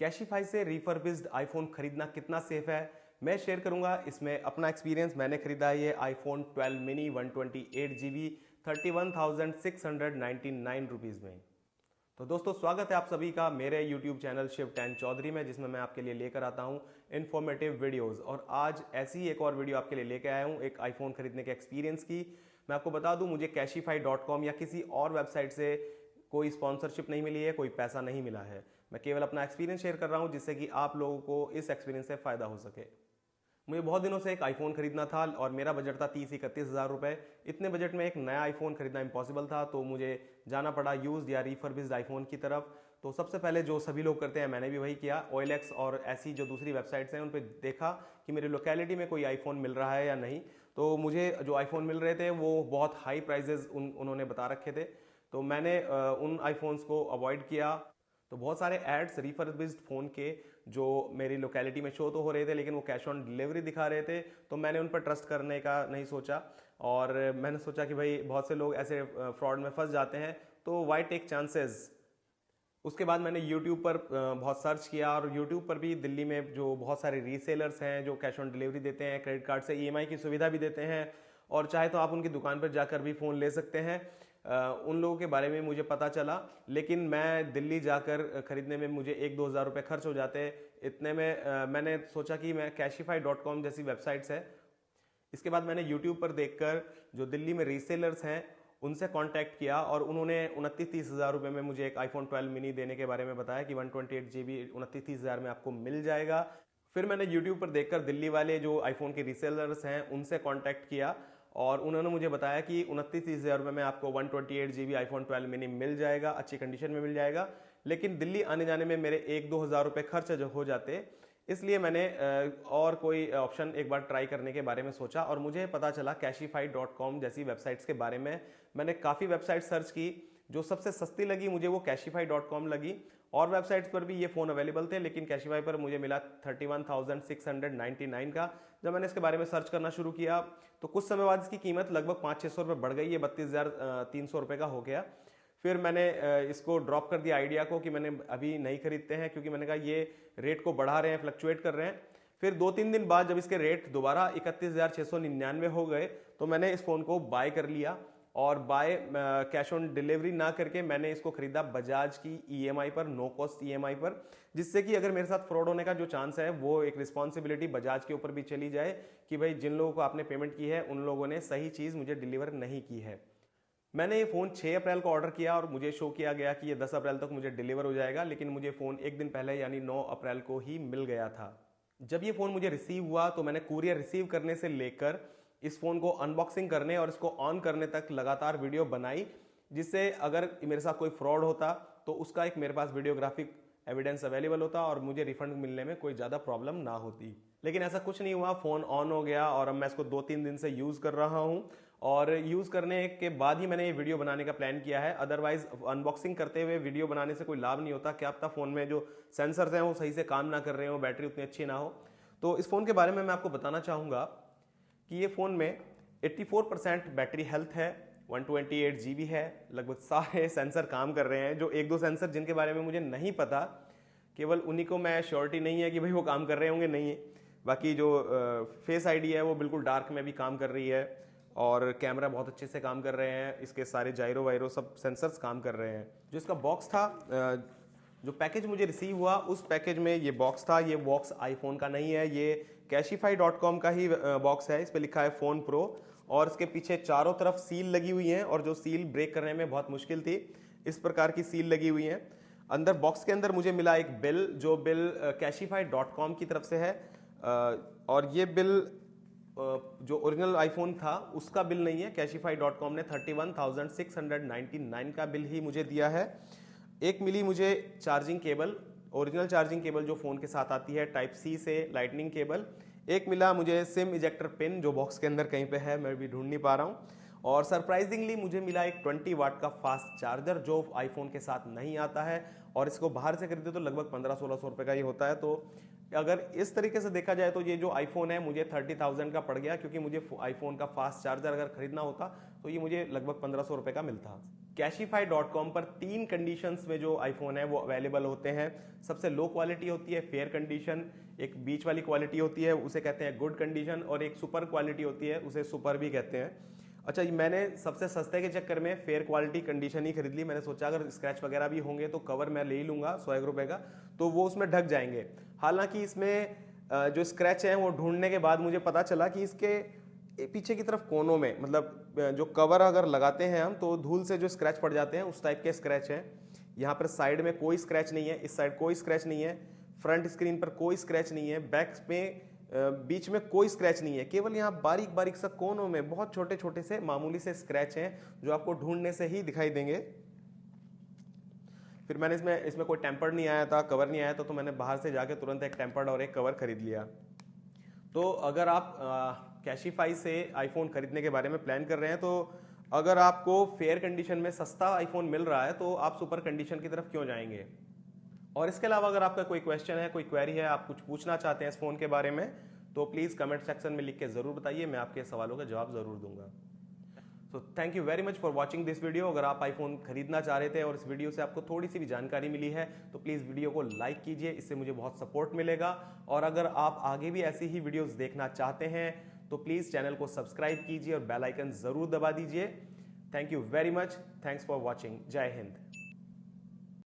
Cashify से refurbished iPhone खरीदना कितना सेफ है, मैं शेयर करूंगा इसमें अपना एक्सपीरियंस। मैंने खरीदा है ये आईफोन 12 मिनी 128 GB 31,699 रुपीज़ में। तो दोस्तों, स्वागत है आप सभी का मेरे YouTube चैनल शिव 10 चौधरी में, जिसमें मैं आपके लिए लेकर आता हूं इन्फॉर्मेटिव वीडियोस। और आज ऐसी ही एक और वीडियो आपके लिए लेकर आया हूं एक आईफोन खरीदने के एक्सपीरियंस की। मैं आपको बता दूं, मुझे कैशिफाई.com या किसी और वेबसाइट से कोई स्पॉन्सरशिप नहीं मिली है, कोई पैसा नहीं मिला है। मैं केवल अपना एक्सपीरियंस शेयर कर रहा हूं, जिससे कि आप लोगों को इस एक्सपीरियंस से फायदा हो सके। मुझे बहुत दिनों से एक आईफोन खरीदना था और मेरा बजट था 30-31 हज़ार रुपए। इतने बजट में एक नया आईफोन खरीदना इम्पॉसिबल था, तो मुझे जाना पड़ा यूज्ड या रिफर्बिश्ड आईफोन की तरफ। तो सबसे पहले जो सभी लोग करते हैं, मैंने भी वही किया। OLX और ऐसी जो दूसरी वेबसाइट्स हैं उन पर देखा कि मेरी लोकेलिटी में कोई आईफोन मिल रहा है या नहीं। तो मुझे जो आईफोन मिल रहे थे वो बहुत हाई प्राइजेस उन्होंने बता रखे थे, तो मैंने उन आईफोन्स को अवॉइड किया। तो बहुत सारे एड्स रिफर्बिश्ड फ़ोन के जो मेरी लोकेलिटी में शो तो हो रहे थे, लेकिन वो कैश ऑन डिलीवरी दिखा रहे थे, तो मैंने उन पर ट्रस्ट करने का नहीं सोचा। और मैंने सोचा कि भाई बहुत से लोग ऐसे फ्रॉड में फंस जाते हैं, तो वाई टेक चांसेस। उसके बाद मैंने YouTube पर बहुत सर्च किया, और YouTube पर भी दिल्ली में जो बहुत सारे रीसेलर्स हैं जो कैश ऑन डिलीवरी देते हैं, क्रेडिट कार्ड से EMI की सुविधा भी देते हैं, और चाहे तो आप उनकी दुकान पर जाकर भी फ़ोन ले सकते हैं। उन लोगों के बारे में मुझे पता चला, लेकिन मैं दिल्ली जाकर खरीदने में मुझे 1-2 हज़ार रुपये खर्च हो जाते। इतने में मैंने सोचा कि मैं कैशिफाई.com जैसी वेबसाइट्स है, इसके बाद मैंने YouTube पर देखकर जो दिल्ली में रीसेलर्स हैं उनसे कांटेक्ट किया, और उन्होंने 29-30 हज़ार रुपये में मुझे एक आईफोन 12 मिनी देने के बारे में बताया कि 128 GB 29-30 हज़ार में आपको मिल जाएगा। फिर मैंने YouTube पर देखकर दिल्ली वाले जो आईफोन के रीसेलर्स हैं उनसे कांटेक्ट किया, और उन्होंने मुझे बताया कि 29-30 हज़ार रुपये में आपको 128 GB आईफोन 12 मिनी मिल जाएगा, अच्छी कंडीशन में मिल जाएगा। लेकिन दिल्ली आने जाने में मेरे 1-2 हज़ार रुपये खर्च हो जाते, इसलिए मैंने और कोई ऑप्शन एक बार ट्राई करने के बारे में सोचा, और मुझे पता चला कैशिफाई.com जैसी वेबसाइट्स के बारे में। मैंने काफ़ी वेबसाइट सर्च की, जो सबसे सस्ती लगी मुझे वो कैशिफाई.com लगी। और वेबसाइट्स पर भी ये फ़ोन अवेलेबल थे, लेकिन कैशिफाई पर मुझे मिला 31,699 का। जब मैंने इसके बारे में सर्च करना शुरू किया, तो कुछ समय बाद इसकी कीमत लगभग 500-600 रुपये बढ़ गई, ये 32,300 रुपये का हो गया। फिर मैंने इसको ड्रॉप कर दिया आइडिया को कि मैंने अभी नहीं खरीदते हैं, क्योंकि मैंने कहा ये रेट को बढ़ा रहे हैं, फ्लक्चुएट कर रहे हैं। फिर 2-3 दिन बाद जब इसके रेट दोबारा 31,699 हो गए, तो मैंने इस फ़ोन को बाय कर लिया। और बाय कैश ऑन डिलीवरी ना करके मैंने इसको खरीदा बजाज की EMI पर, नो कॉस्ट EMI पर, जिससे कि अगर मेरे साथ फ्रॉड होने का जो चांस है वो एक रिस्पॉन्सिबिलिटी बजाज के ऊपर भी चली जाए कि भाई जिन लोगों को आपने पेमेंट की है उन लोगों ने सही चीज़ मुझे डिलीवर नहीं की है। मैंने ये फ़ोन 6 अप्रैल को ऑर्डर किया, और मुझे शो किया गया कि ये 10 अप्रैल तक मुझे डिलीवर हो जाएगा, लेकिन मुझे फ़ोन एक दिन पहले यानी 9 अप्रैल को ही मिल गया था। जब ये फ़ोन मुझे रिसीव हुआ, तो मैंने कुरियर रिसीव करने से लेकर इस फ़ोन को अनबॉक्सिंग करने और इसको ऑन करने तक लगातार वीडियो बनाई, जिससे अगर मेरे साथ कोई फ्रॉड होता तो उसका एक मेरे पास वीडियोग्राफिक एविडेंस अवेलेबल होता और मुझे रिफंड मिलने में कोई ज़्यादा प्रॉब्लम ना होती। लेकिन ऐसा कुछ नहीं हुआ, फ़ोन ऑन हो गया, और अब मैं इसको 2-3 दिन से यूज़ कर रहा हूँ, और यूज़ करने के बाद ही मैंने ये वीडियो बनाने का प्लान किया है। अदरवाइज अनबॉक्सिंग करते हुए वीडियो बनाने से कोई लाभ नहीं होता, क्या पता फ़ोन में जो सेंसर्स हैं वो सही से काम ना कर रहे हो, बैटरी उतनी अच्छी ना हो। तो इस फ़ोन के बारे में मैं आपको बताना चाहूँगा कि ये फ़ोन में 84% बैटरी हेल्थ है, 128 GB है, लगभग सारे सेंसर काम कर रहे हैं। जो 1-2 सेंसर जिनके बारे में मुझे नहीं पता, केवल उन्हीं को मैं श्योरिटी नहीं है कि भाई वो काम कर रहे होंगे, नहीं है। बाकी जो फेस ID है वो बिल्कुल डार्क में भी काम कर रही है, और कैमरा बहुत अच्छे से काम कर रहे हैं, इसके सारे जायरो वायरो सब सेंसर्स काम कर रहे हैं। जो इसका बॉक्स था, जो पैकेज मुझे रिसीव हुआ, उस पैकेज में ये बॉक्स था। ये बॉक्स आईफोन का नहीं है, ये कैशिफाई.com का ही बॉक्स है। इस पर लिखा है फ़ोन प्रो, और इसके पीछे चारों तरफ सील लगी हुई हैं, और जो सील ब्रेक करने में बहुत मुश्किल थी, इस प्रकार की सील लगी हुई हैं। अंदर बॉक्स के अंदर मुझे मिला एक बिल, जो बिल कैशिफाई.com की तरफ से है, और ये बिल जो ओरिजिनल आईफोन था उसका बिल नहीं है। कैशिफाई.com ने 31,699 का बिल ही मुझे दिया है। एक मिली मुझे charging cable, original charging cable जो फ़ोन के साथ आती है, टाइप C से लाइटनिंग केबल। एक मिला मुझे सिम इजेक्टर पिन, जो बॉक्स के अंदर कहीं पे है, मैं भी ढूंढ नहीं पा रहा हूँ। और सरप्राइजिंगली मुझे मिला एक 20 वाट का फास्ट चार्जर, जो आईफोन के साथ नहीं आता है, और इसको बाहर से खरीदे तो लगभग 1500-1600 रुपये का ही होता है। तो अगर इस तरीके से देखा जाए तो ये जो आईफोन है मुझे 30,000 का पड़ गया, क्योंकि मुझे आईफोन का फास्ट चार्जर अगर खरीदना होता तो ये मुझे लगभग 1500 रुपये का मिलता। Cashify.com पर 3 कंडीशंस में जो आईफोन है वो अवेलेबल होते हैं। सबसे लो क्वालिटी होती है फेयर कंडीशन, एक बीच वाली क्वालिटी होती है उसे कहते हैं गुड कंडीशन, और एक सुपर क्वालिटी होती है उसे सुपर भी कहते हैं। अच्छा, मैंने सबसे सस्ते के चक्कर में फेयर क्वालिटी कंडीशन ही खरीद ली। मैंने सोचा अगर स्क्रैच वगैरह भी होंगे तो कवर मैं ले ही लूंगा 100 रुपए का, तो वो उसमें ढक जाएंगे। हालांकि इसमें जो स्क्रैच है वो ढूंढने के बाद मुझे पता चला कि इसके पीछे की तरफ कोनों में, मतलब जो कवर अगर लगाते हैं हम तो धूल से जो स्क्रैच पड़ जाते हैं उस टाइप के स्क्रैच हैं। यहाँ पर साइड में कोई स्क्रैच नहीं है, इस साइड कोई स्क्रैच नहीं है, फ्रंट स्क्रीन पर कोई स्क्रैच नहीं है, बैक में बीच में कोई स्क्रैच नहीं है, केवल यहाँ बारीक बारीक सा कोनों में बहुत छोटे छोटे से मामूली से स्क्रैच हैं जो आपको ढूंढने से ही दिखाई देंगे। फिर मैंने इसमें कोई टेम्पर्ड नहीं आया था, कवर नहीं आया था, तो मैंने बाहर से जाके तुरंत एक टेम्पर्ड और एक कवर खरीद लिया। तो अगर आप कैशिफाई से आईफोन खरीदने के बारे में प्लान कर रहे हैं तो अगर आपको फेयर कंडीशन में सस्ता आईफोन मिल रहा है तो आप सुपर कंडीशन की तरफ क्यों जाएंगे। और इसके अलावा अगर आपका कोई क्वेश्चन है, कोई क्वेरी है, आप कुछ पूछना चाहते हैं इस फोन के बारे में, तो प्लीज कमेंट सेक्शन में लिख के जरूर बताइए, मैं आपके सवालों का जवाब जरूर दूंगा। So thank you very much for watching this video. अगर आप आईफोन खरीदना चाह रहे थे और इस वीडियो से आपको थोड़ी सी भी जानकारी मिली है तो प्लीज वीडियो को लाइक कीजिए, इससे मुझे बहुत सपोर्ट मिलेगा। और अगर आप आगे भी ऐसी ही वीडियोस देखना चाहते हैं तो प्लीज चैनल को सब्सक्राइब कीजिए और बेल आइकन जरूर दबा दीजिए। Thank you very much, thanks for watching, जय हिंद।